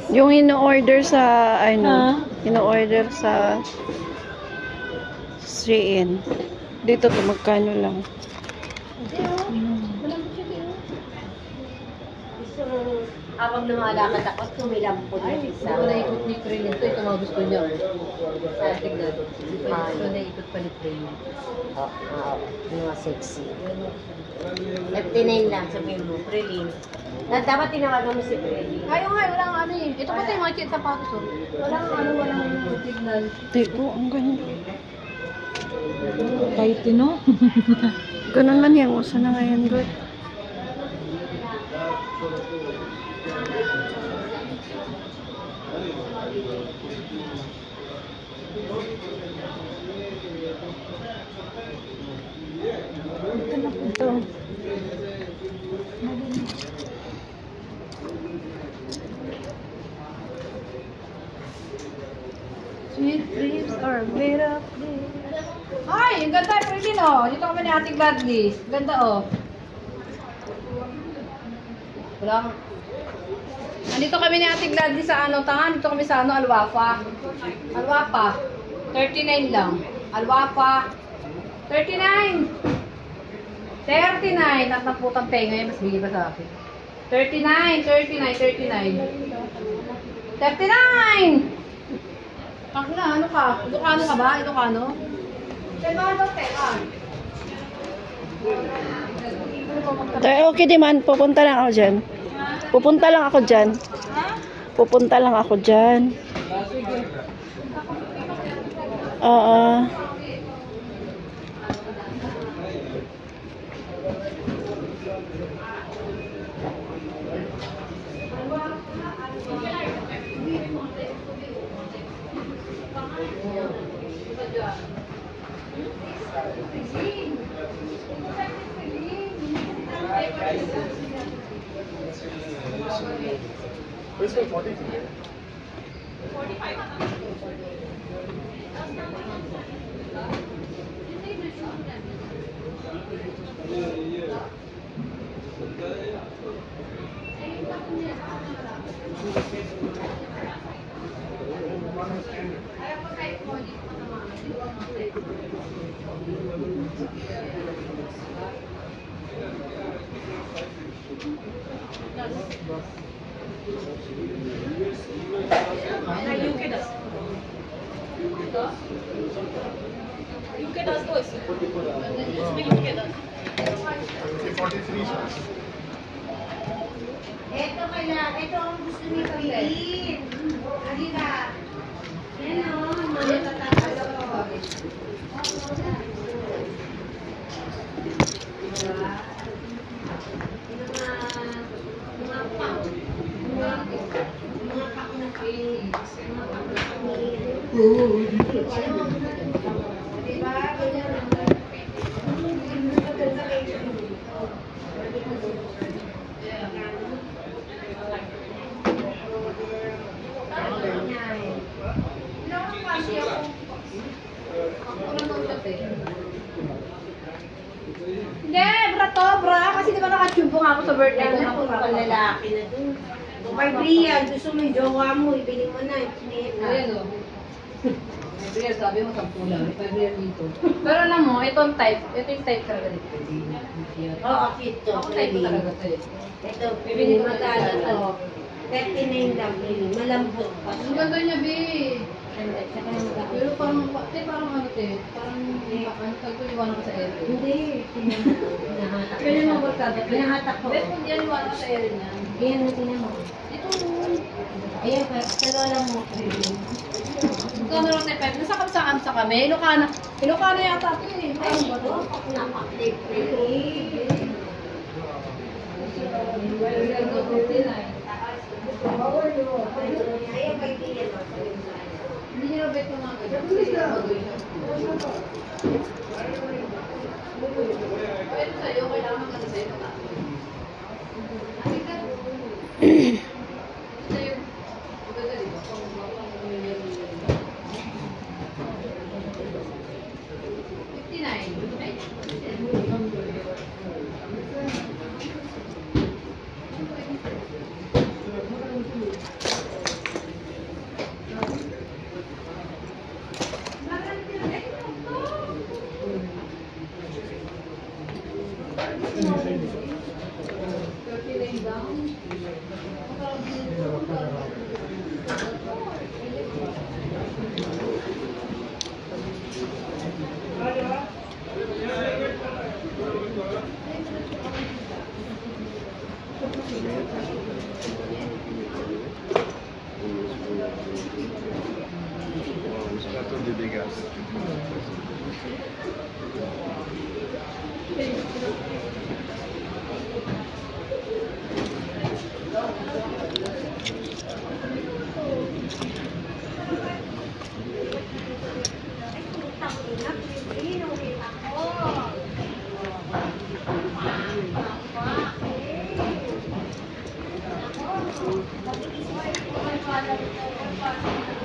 Yung ino-order sa ano, ino-order sa Shein. Dito to magkano lang. Habang lumalakad ako, tumilampod na isa. Ito naikot ni Krillin. Ito mga gusto niya. Tignan. Ito naikot pa ni Krillin. Mga sexy. 59 lang, sabihin mo, Krillin. Dapat tinawagan mo si Krillin. Ayaw nga, wala nga ano eh. Ito pa tayo mga kit sapatos oh. Walang ano, walang signal. Dito, ang ganyan. Kahit tino. Ganun man yan. Usa na ngayon, God. Ito. Sweet dreams are made of this. Ay, ang ganda, Krillin oh. Dito kami ni Ate Gladys. Ganda oh. Wala. Nandito kami ni Ate Gladys sa ano, tangan. Dito kami sa ano, Alwafa. Alwafa. 39 lang. Alwafa. 39. 39. At naputang tenga yan. Mas bigay pa sa akin. 39. 39. 39. 39. Pakla, ano ka? Ilocano ka ba? Ilocano? Ilocano, teka. Okay, di man. Pupunta lang ako dyan. Pupunta lang ako dyan. Pupunta lang ako dyan. Oo. This was 40. Ito kaya, ito ang gusto ni Krillin. Halika. Yan o, mga tatatalo ko. Hindi, bra to, bra. Kasi di ba nakatubong ako sa birthday ko. Ako ang lalaki na dun. Kung kay Brian, gusto mo yung jowa mo, ibili mo na. Ayan o. February, sabi mo 10 lang. February dito. Pero alam mo, itong type, ito yung type talaga dito. Oo, cute to. Ako type ko talaga to eh. Ito, bibili mo talaga to. 39 lang, Krillin. Malambot pa Ang siya. ganda niya, be. Tsaka yung baka. Pero parang, parang ano te, parang iwan ko sa ere. Hindi. Pinahatak ko Pwede siya. mo magkada. Pinahatak ko. Bet, kung yan iwan ko sa ere niya. Ayan mo, tinan mo. Ito, Ayan, sa lola mo, Krillin. ikaw na lang tayo, Pep. Nasaan sa kami? Ilocano yata ito eh. Ay, Parang ba to? napaklip, Krillin. Ayan, kay Brian. Hindi niya na bet ko nga. Pwede sa'yo, kailangan ka na sa'yo. Sa'yo. Maganda dito. 59. Ay, Ako.